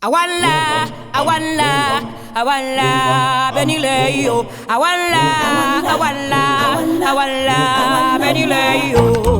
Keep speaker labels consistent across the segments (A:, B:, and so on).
A: Awala, awala, awala, benileyo. Awala, awala, awala, benileyo.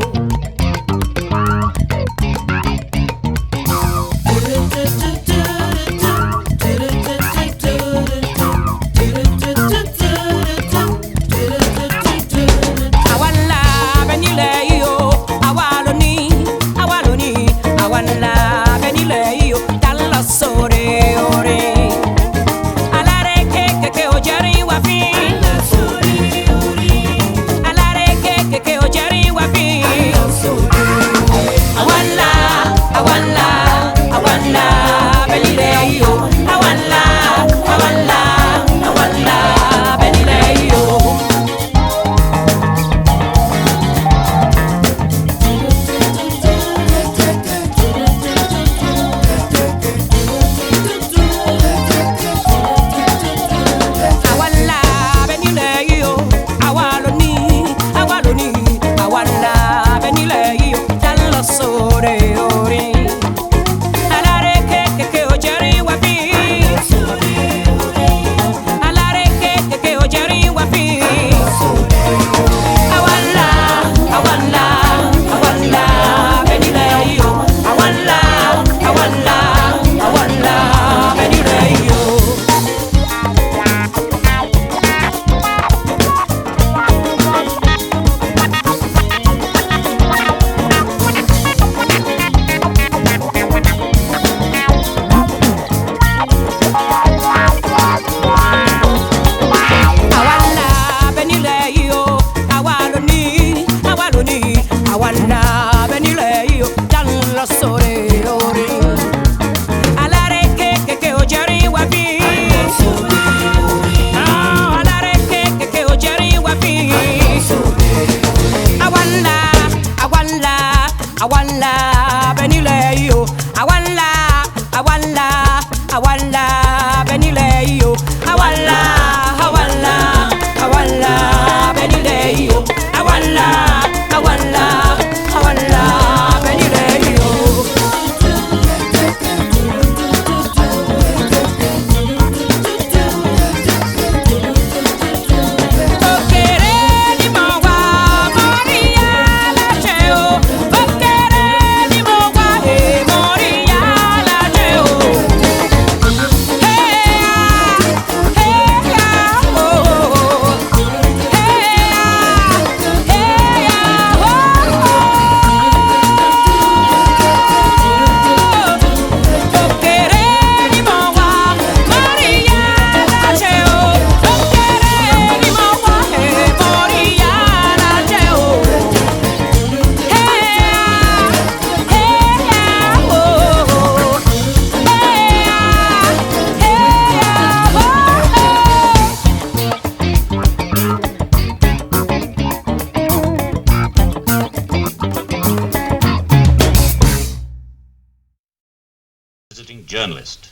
B: Journalist.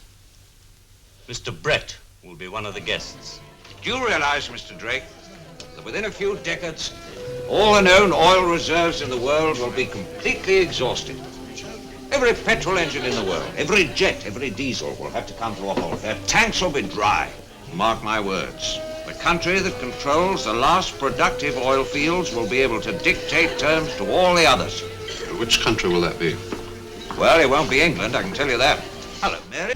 B: Mr. Brett will be one of the guests.
C: Do you realize, Mr. Drake, that within a few decades, all the known oil reserves in the world will be completely exhausted? Every petrol engine in the world, every jet, every diesel will have to come to a halt. Their tanks will be dry. Mark my words. The country that controls the last productive oil fields will be able to dictate terms to all the others.
D: Which country will that be?
C: Well, it won't be England, I can tell you that. Hello, Mary.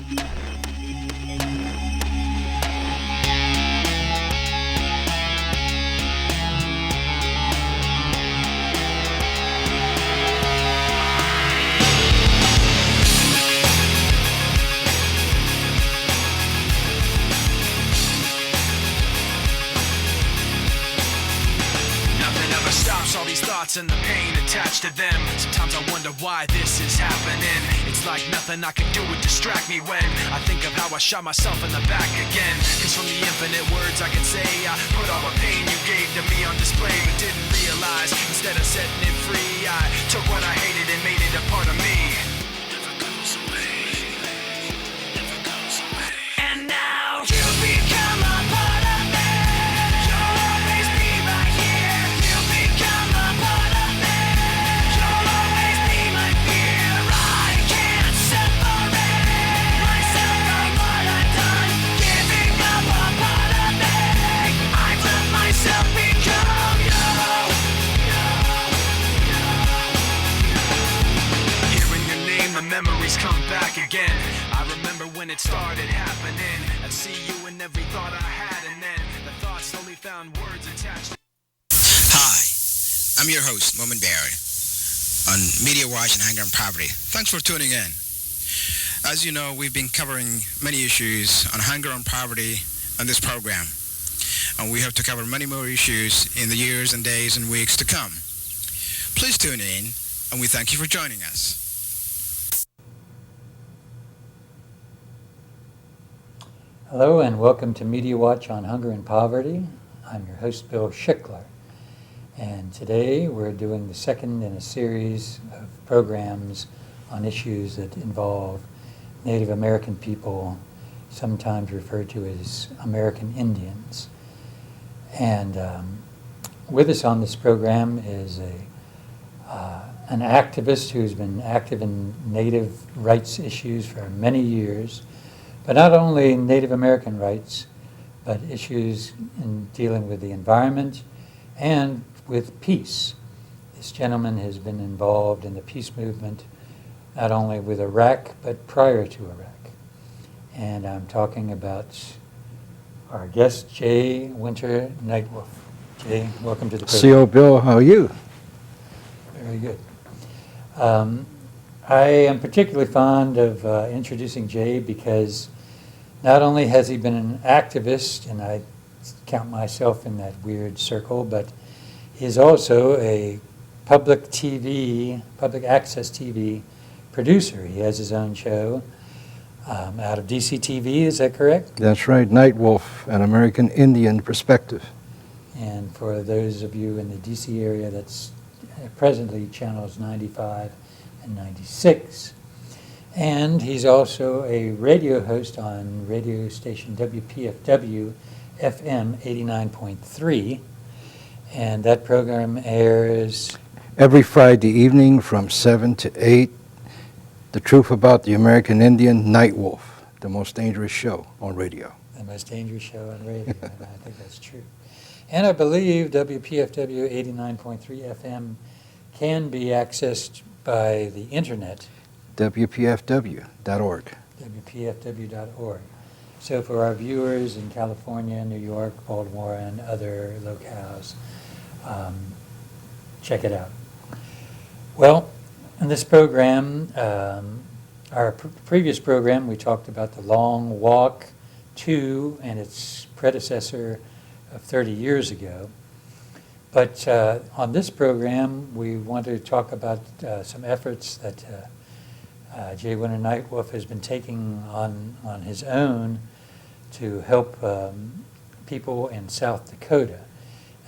E: All these thoughts and the pain attached to them. Sometimes I wonder why this is happening. It's like nothing I can do would distract me when I think of how I shot myself in the back again. Cause from the infinite words I can say, I put all the pain you gave to me on display, but didn't realize instead of setting it free, I took what I hated and made it a part of me. Never goes away. Never goes away. And now you become a part of me. You'll always be right here. You become a part of me. You'll always be my fear. I can't separate myself it started happening. I'd see you in every thought I had, and then the thoughts slowly found words attached.
F: Hi, I'm your host, Momin Barry, on Media Watch and Hunger and Poverty. Thanks for tuning in. As you know, we've been covering many issues on hunger and poverty on this program, and we hope to cover many more issues in the years and days and weeks to come. Please tune in, and we thank you for joining us.
G: Hello and welcome to Media Watch on Hunger and Poverty. I'm your host, Bill Schickler. And today we're doing the second in a series of programs on issues that involve Native American people, sometimes referred to as American Indians. And with us on this program is an activist who's been active in Native rights issues for many years, but not only Native American rights, but issues in dealing with the environment and with peace. This gentleman has been involved in the peace movement, not only with Iraq, but prior to Iraq. And I'm talking about our guest, Jay Winter Nightwolf. Jay, welcome to the program.
H: C.O. Bill, how are you?
G: Very good. I am particularly fond of introducing Jay because not only has he been an activist, and I count myself in that weird circle, but he's also a public access TV producer. He has his own show out of DCTV, is that correct?
H: That's right, Nightwolf, an American Indian perspective.
G: And for those of you in the DC area, that's presently channels 95 and 96. And he's also a radio host on radio station WPFW FM 89.3. And that program airs
H: Every Friday evening from 7 to 8, the truth about the American Indian, Nightwolf, the most dangerous show on radio.
G: The most dangerous show on radio, and I think that's true. And I believe WPFW 89.3 FM can be accessed by the internet.
H: WPFW.org.
G: WPFW.org. So for our viewers in California, New York, Baltimore, and other locales, check it out. Well, in this program, our previous program, we talked about the Long Walk 2 and its predecessor of 30 years ago. But on this program, we want to talk about some efforts that Jay Winter Nightwolf has been taking on his own to help people in South Dakota.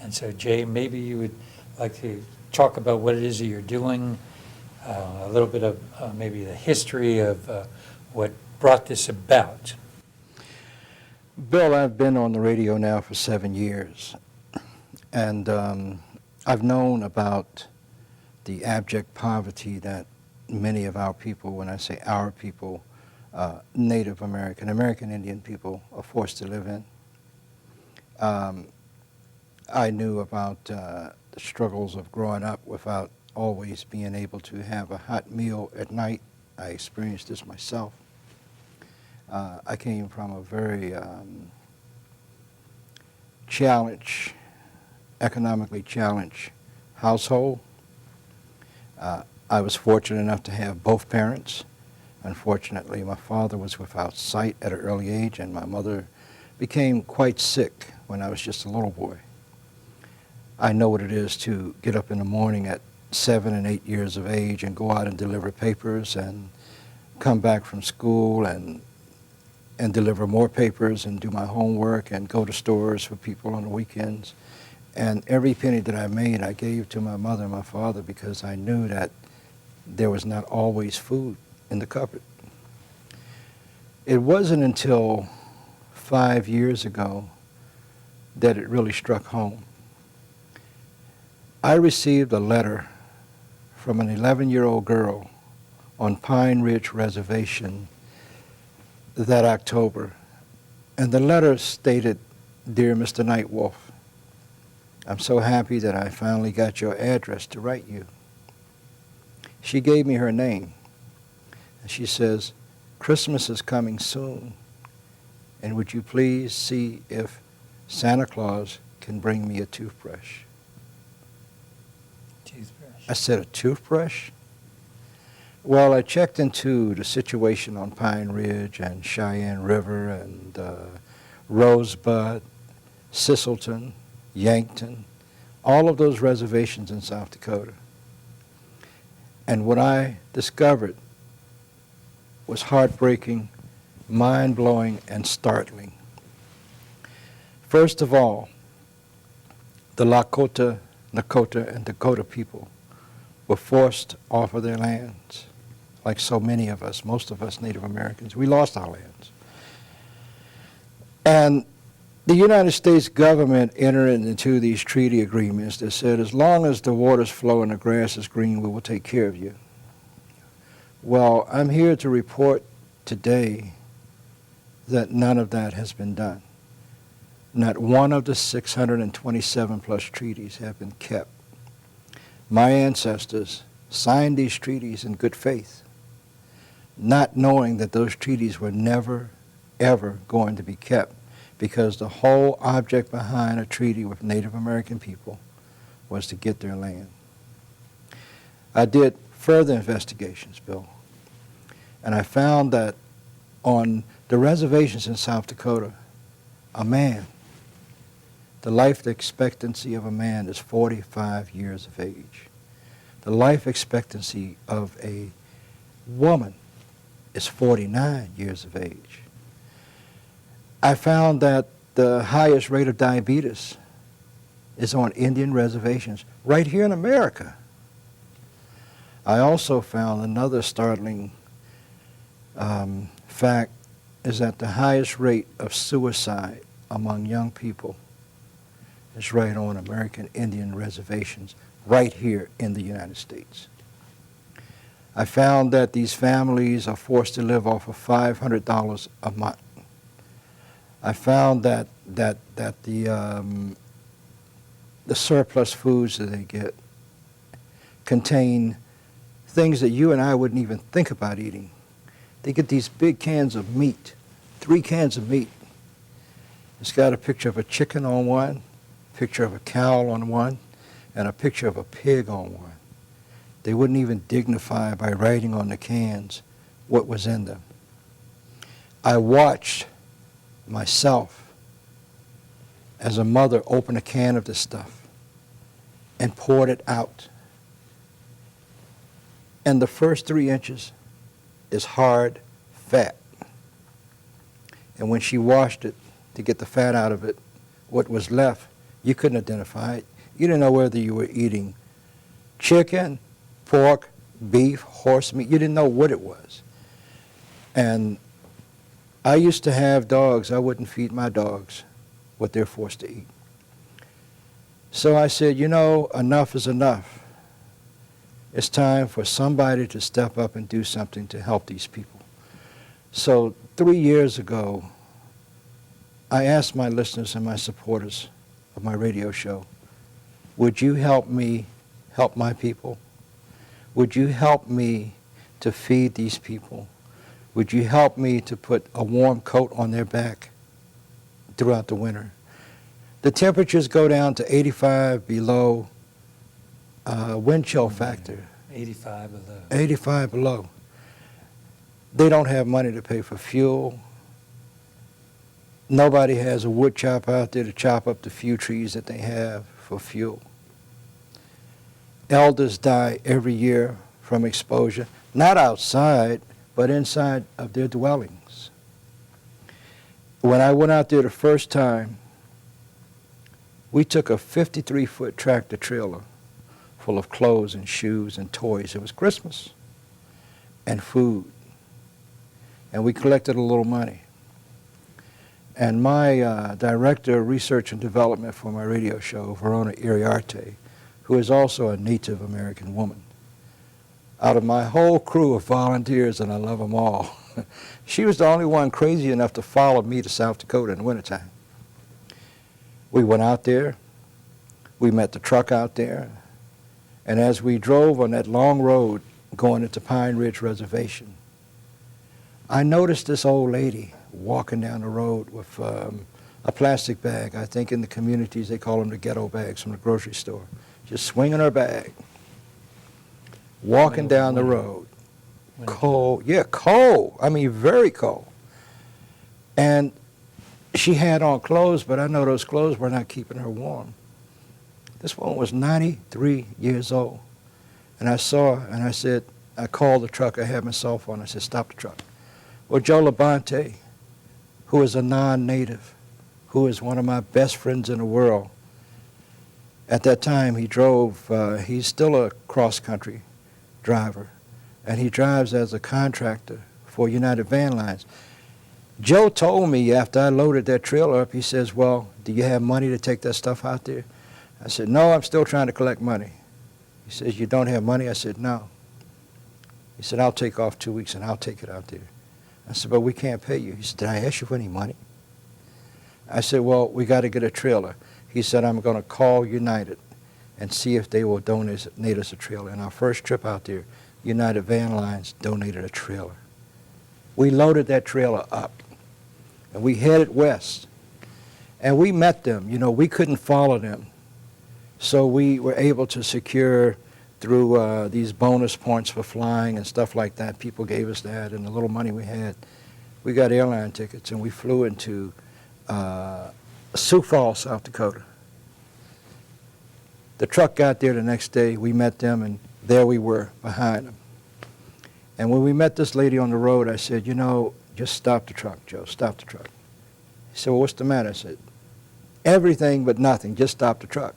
G: And so, Jay, maybe you would like to talk about what it is that you're doing, a little bit of maybe the history of what brought this about.
H: Bill, I've been on the radio now for 7 years, and I've known about the abject poverty that many of our people, when I say our people, Native American, American Indian people are forced to live in. I knew about the struggles of growing up without always being able to have a hot meal at night. I experienced this myself. I came from a very economically challenged household. I was fortunate enough to have both parents. Unfortunately, my father was without sight at an early age, and my mother became quite sick when I was just a little boy. I know what it is to get up in the morning at 7 and 8 years of age and go out and deliver papers and come back from school and deliver more papers and do my homework and go to stores for people on the weekends. And every penny that I made, I gave to my mother and my father because I knew that there was not always food in the cupboard. It wasn't until 5 years ago that it really struck home. I received a letter from an 11-year-old girl on Pine Ridge Reservation that October. And the letter stated, "Dear Mr. Nightwolf, I'm so happy that I finally got your address to write you." She gave me her name. And she says, Christmas is coming soon, and would you please see if Santa Claus can bring me a toothbrush?
G: Toothbrush.
H: I said, a toothbrush? Well, I checked into the situation on Pine Ridge and Cheyenne River and Rosebud, Sisselton, Yankton, all of those reservations in South Dakota. And what I discovered was heartbreaking, mind-blowing, and startling. First of all, the Lakota, Nakota, and Dakota people were forced off of their lands, like so many of us, most of us Native Americans. We lost our lands. And the United States government entered into these treaty agreements that said, as long as the waters flow and the grass is green, we will take care of you. Well, I'm here to report today that none of that has been done. Not one of the 627 plus treaties have been kept. My ancestors signed these treaties in good faith, not knowing that those treaties were never, ever going to be kept, because the whole object behind a treaty with Native American people was to get their land. I did further investigations, Bill, and I found that on the reservations in South Dakota, a man, the life expectancy of a man is 45 years of age. The life expectancy of a woman is 49 years of age. I found that the highest rate of diabetes is on Indian reservations right here in America. I also found another startling fact is that the highest rate of suicide among young people is right on American Indian reservations right here in the United States. I found that these families are forced to live off of $500 a month. I found that the surplus foods that they get contain things that you and I wouldn't even think about eating. They get these big cans of meat, 3 cans of meat. It's got a picture of a chicken on one, picture of a cow on one, and a picture of a pig on one. They wouldn't even dignify by writing on the cans what was in them. I watched myself as a mother open a can of this stuff and poured it out. And the first 3 inches is hard fat. And when she washed it to get the fat out of it, what was left, you couldn't identify it. You didn't know whether you were eating chicken, pork, beef, horse meat. You didn't know what it was. And I used to have dogs. I wouldn't feed my dogs what they're forced to eat. So I said, you know, enough is enough. It's time for somebody to step up and do something to help these people. So 3 years ago, I asked my listeners and my supporters of my radio show, would you help me help my people? Would you help me to feed these people? Would you help me to put a warm coat on their back throughout the winter? The temperatures go down to 85 below wind chill factor.
G: 85 below.
H: 85 below. They don't have money to pay for fuel. Nobody has a wood chopper out there to chop up the few trees that they have for fuel. Elders die every year from exposure, not outside, but inside of their dwellings. When I went out there the first time, we took a 53-foot tractor trailer full of clothes and shoes and toys. It was Christmas, and food. And we collected a little money. And my director of research and development for my radio show, Verona Iriarte, who is also a Native American woman, out of my whole crew of volunteers, and I love them all, she was the only one crazy enough to follow me to South Dakota in the wintertime. We went out there. We met the truck out there. And as we drove on that long road going into Pine Ridge Reservation, I noticed this old lady walking down the road with a plastic bag. I think in the communities they call them the ghetto bags from the grocery store. Just swinging her bag, walking down the road. Cold, yeah, cold. I mean, very cold. And she had on clothes, but I know those clothes were not keeping her warm. This woman was 93 years old. And I saw her, and I said, I called the truck. I had my cell phone. I said, stop the truck. Well, Joe Labonte, who is a non-native, who is one of my best friends in the world, at that time he drove, he's still a cross-country driver, and he drives as a contractor for United Van Lines. Joe told me after I loaded that trailer up, he says, well, do you have money to take that stuff out there? I said, no, I'm still trying to collect money. He says, you don't have money? I said, no. He said, I'll take off 2 weeks and I'll take it out there. I said, but we can't pay you. He said, did I ask you for any money? I said, well, we got to get a trailer. He said, I'm going to call United and see if they will donate us a trailer. And our first trip out there, United Van Lines donated a trailer. We loaded that trailer up, and we headed west. And we met them. You know, we couldn't follow them. So we were able to secure through these bonus points for flying and stuff like that. People gave us that, and the little money we had, we got airline tickets, and we flew into Sioux Falls, South Dakota. The truck got there the next day. We met them, and there we were behind them. And when we met this lady on the road, I said, you know, just stop the truck, Joe, stop the truck. He said, well, what's the matter? I said, everything but nothing, just stop the truck.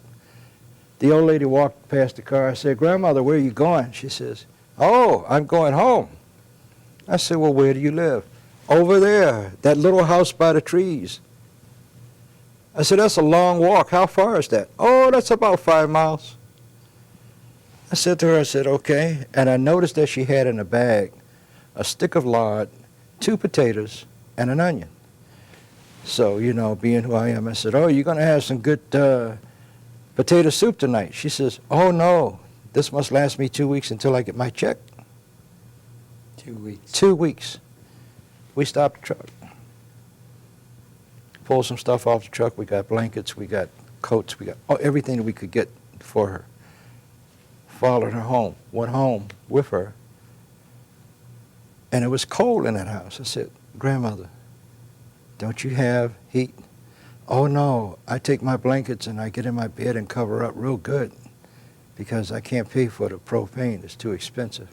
H: The old lady walked past the car. I said, grandmother, where are you going? She says, oh, I'm going home. I said, well, where do you live? Over there, that little house by the trees. I said, that's a long walk. How far is that? Oh, that's about 5 miles. I said to her, I said, okay. And I noticed that she had in a bag a stick of lard, 2 potatoes, and an onion. So, you know, being who I am, I said, oh, you're going to have some good potato soup tonight. She says, oh, no, this must last me 2 weeks until I get my check.
G: 2 weeks.
H: 2 weeks. We stopped the truck. Pulled some stuff off the truck. We got blankets, we got coats, we got everything that we could get for her. Followed her home, went home with her. And it was cold in that house. I said, grandmother, don't you have heat? Oh, no, I take my blankets and I get in my bed and cover up real good because I can't pay for the propane. It's too expensive.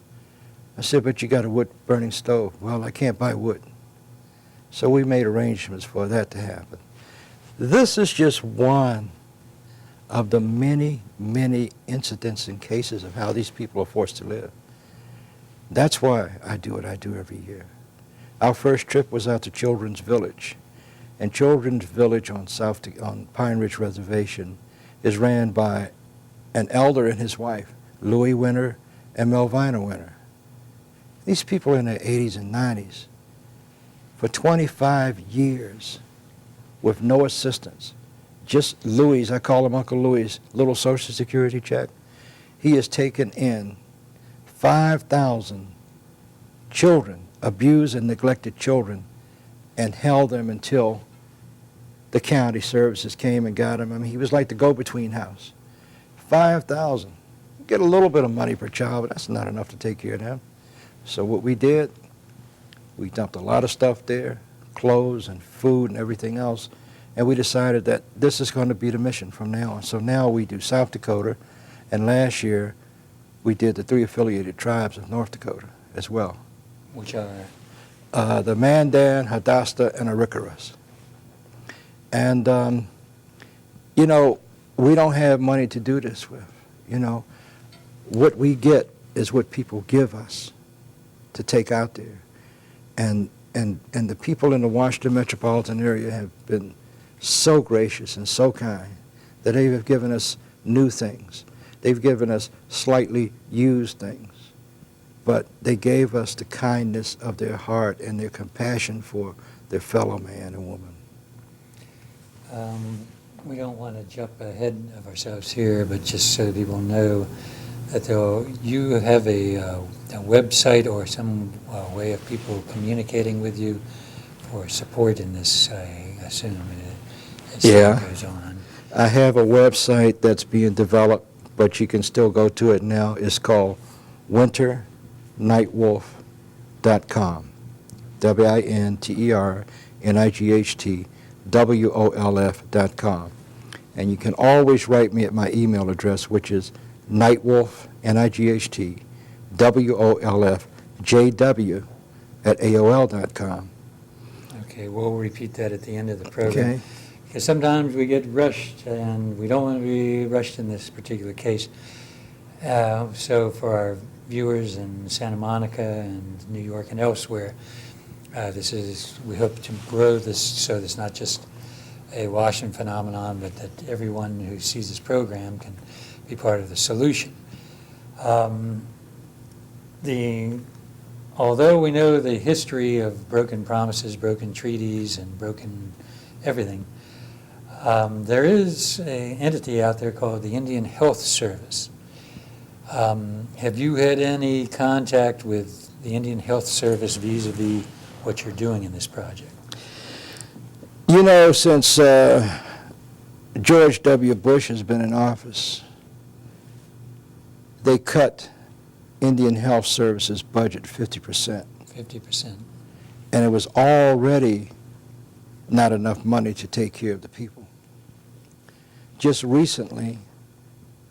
H: I said, but you got a wood-burning stove. Well, I can't buy wood. So we made arrangements for that to happen. This is just one of the many, many incidents and cases of how these people are forced to live. That's why I do what I do every year. Our first trip was out to Children's Village. And Children's Village on Pine Ridge Reservation is ran by an elder and his wife, Louis Winter and Melvina Winter. These people are in their 80s and 90s. For 25 years with no assistance. Just Louis, I call him Uncle Louis, little Social Security check. He has taken in 5,000 children, abused and neglected children, and held them until the county services came and got him. I mean, he was like the go-between house. 5,000. Get a little bit of money per child, but that's not enough to take care of them. So what we did, we dumped a lot of stuff there, clothes and food and everything else, and we decided that this is going to be the mission from now on. So now we do South Dakota, and last year we did the 3 affiliated tribes of North Dakota as well.
G: Which are?
H: The Mandan, Hadasta, and Arikaras. And, you know, we don't have money to do this with. You know, what we get is what people give us to take out there. And the people in the Washington metropolitan area have been so gracious and so kind that they have given us new things. They've given us slightly used things, but they gave us the kindness of their heart and their compassion for their fellow man and woman.
G: We don't want to jump ahead of ourselves here, but just so people know, that you have a website or some way of people communicating with you for support in this, I assume, as
H: Yeah.
G: time goes on.
H: I have a website that's being developed, but you can still go to it now. It's called nightwolf.com. WINTERNIGHTWOLF.com. And you can always write me at my email address, which is nightwolf, NIGHTWOLFJW@AOL.com.
G: Okay, we'll repeat that at the end of the program.
H: Okay.
G: Because sometimes we get rushed, and we don't want to be rushed in this particular case. So for our viewers in Santa Monica and New York and elsewhere, we hope to grow this so it's not just a Washington phenomenon, but that everyone who sees this program can be part of the solution. Although we know the history of broken promises, broken treaties, and broken everything, there is an entity out there called the Indian Health Service. Have you had any contact with the Indian Health Service vis-a-vis what you're doing in this project?
H: You know, since George W. Bush has been in office, they cut Indian Health Service's budget 50%.
G: 50%.
H: And it was already not enough money to take care of the people. Just recently,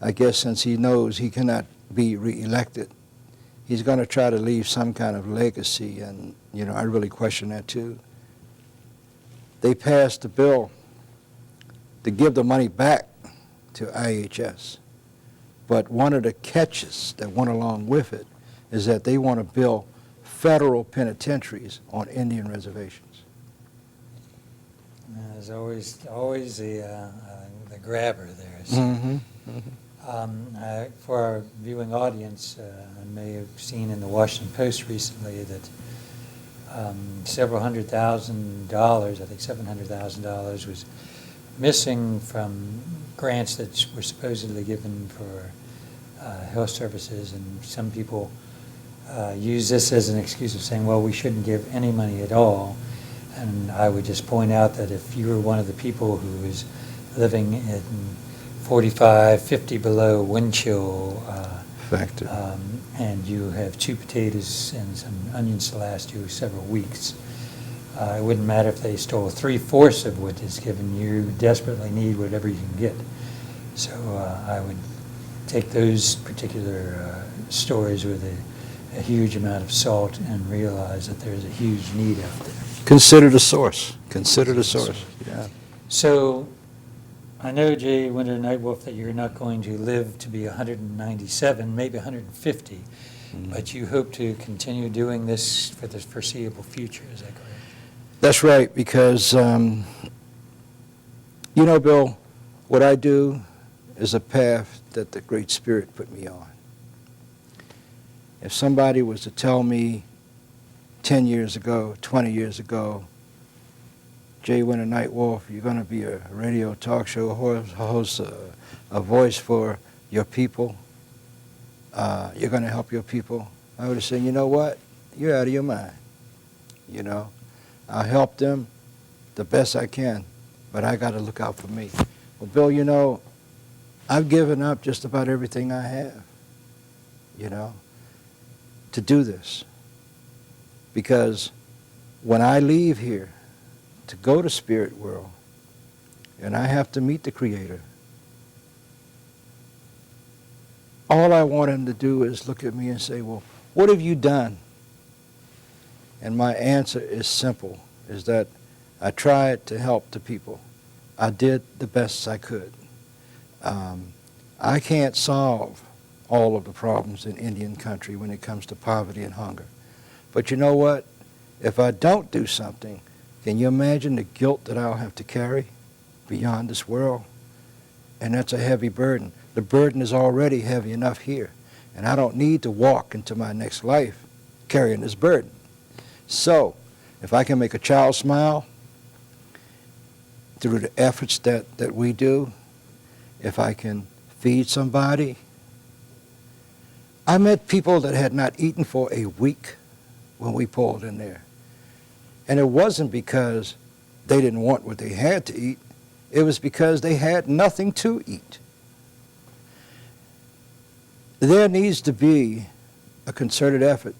H: I guess since he knows he cannot be reelected, he's going to try to leave some kind of legacy, and, you know, I really question that too. They passed a bill to give the money back to IHS, but one of the catches that went along with it is that they want to build federal penitentiaries on Indian reservations.
G: There's always the grabber there. So,
H: Mm-hmm.
G: for our viewing audience, I may have seen in the Washington Post recently that several $100,000, I think $700,000, was missing from grants that were supposedly given for health services, and some people use this as an excuse of saying, well, we shouldn't give any money at all. And I would just point out that if you were one of the people who is living in 45, 50 below wind chill,
H: Factor.
G: and you have 2 potatoes and some onions to last you several weeks, it wouldn't matter if they stole 3/4 of what is given. You desperately need whatever you can get. So I would take those particular stories with a huge amount of salt and realize that there's a huge need out there.
H: Consider the source. Consider the source. Yeah.
G: So I know, Jay Winter Nightwolf, that you're not going to live to be 197, maybe 150, but you hope to continue doing this for the foreseeable future. Is that correct?
H: That's right, because, you know, Bill, what I do is a path that the Great Spirit put me on. If somebody was to tell me 10 years ago, 20 years ago, Jay Winter Nightwolf, you're going to be a radio talk show host, a voice for your people, you're going to help your people, I would have said, you know what, you're out of your mind, you know. I'll help them the best I can, but I got to look out for me. Well, Bill, you know, I've given up just about everything I have, you know, to do this. Because when I leave here to go to spirit world and I have to meet the Creator, all I want him to do is look at me and say, well, what have you done? And my answer is simple, is that I tried to help the people. I did the best I could. I can't solve all of the problems in Indian country when it comes to poverty and hunger. But you know what? If I don't do something, can you imagine the guilt that I'll have to carry beyond this world? And that's a heavy burden. The burden is already heavy enough here. And I don't need to walk into my next life carrying this burden. So, if I can make a child smile through the efforts that we do, if I can feed somebody, I met people that had not eaten for a week when we pulled in there. And it wasn't because they didn't want what they had to eat. It was because they had nothing to eat. There needs to be a concerted effort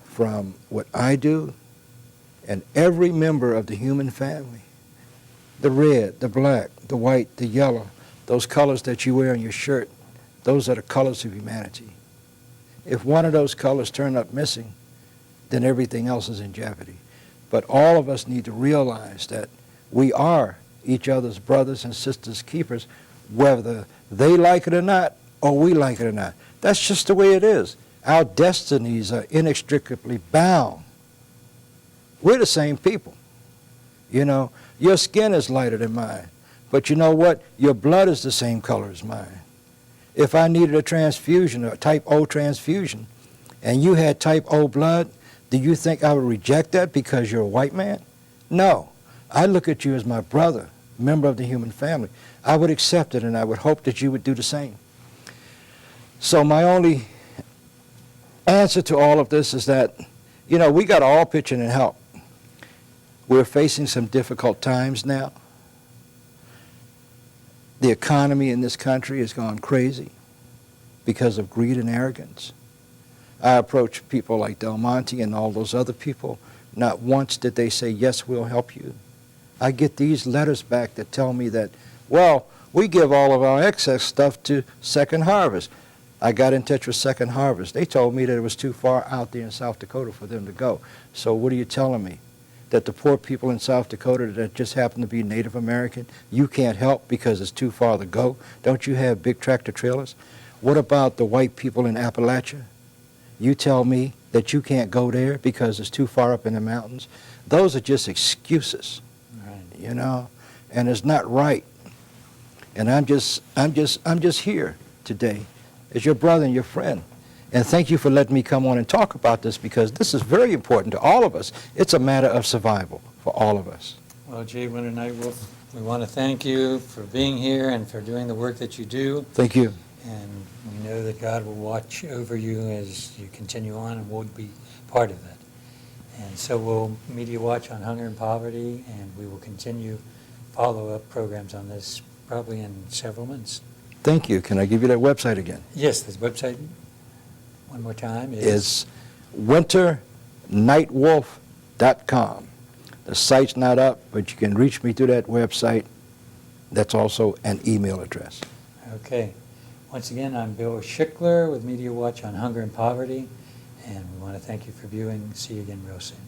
H: from what I do and every member of the human family. The red, the black, the white, the yellow, those colors that you wear on your shirt, those are the colors of humanity. If one of those colors turn up missing, then everything else is in jeopardy. But all of us need to realize that we are each other's brothers and sisters keepers, whether they like it or not, or we like it or not. That's just the way it is. Our destinies are inextricably bound. We're the same people. You know, your skin is lighter than mine, but you know what? Your blood is the same color as mine. If I needed a transfusion, a type O transfusion, and you had type O blood, do you think I would reject that because you're a white man? No. I look at you as my brother, member of the human family. I would accept it, and I would hope that you would do the same. So my only answer to all of this is that, you know, we got to all pitch in and help. We're facing some difficult times now. The economy in this country has gone crazy because of greed and arrogance. I approach people like Del Monte and all those other people. Not once did they say, yes, we'll help you. I get these letters back that tell me that, well, we give all of our excess stuff to Second Harvest. I got in touch with Second Harvest. They told me that it was too far out there in South Dakota for them to go. So what are you telling me? That the poor people in South Dakota that just happen to be Native American, you can't help because it's too far to go? Don't you have big tractor trailers? What about the white people in Appalachia? You tell me that you can't go there because it's too far up in the mountains? Those are just excuses, right, you know, and it's not right. And I'm just here today as your brother and your friend. And thank you for letting me come on and talk about this, because this is very important to all of us. It's a matter of survival for all of us.
G: Well, J. Winter Nightwolf, we want to thank you for being here and for doing the work that you do.
H: Thank you.
G: And we know that God will watch over you as you continue on, and we'll be part of that. And so we'll Media Watch on Hunger and Poverty, and we will continue follow-up programs on this probably in several months.
H: Thank you. Can I give you that website again?
G: Yes, this website, one more time,
H: is nightwolfpt.2. The site's not up, but you can reach me through that website. That's also an email address.
G: Okay. Once again, I'm Bill Schickler with Media Watch on Hunger and Poverty, and we want to thank you for viewing. See you again real soon.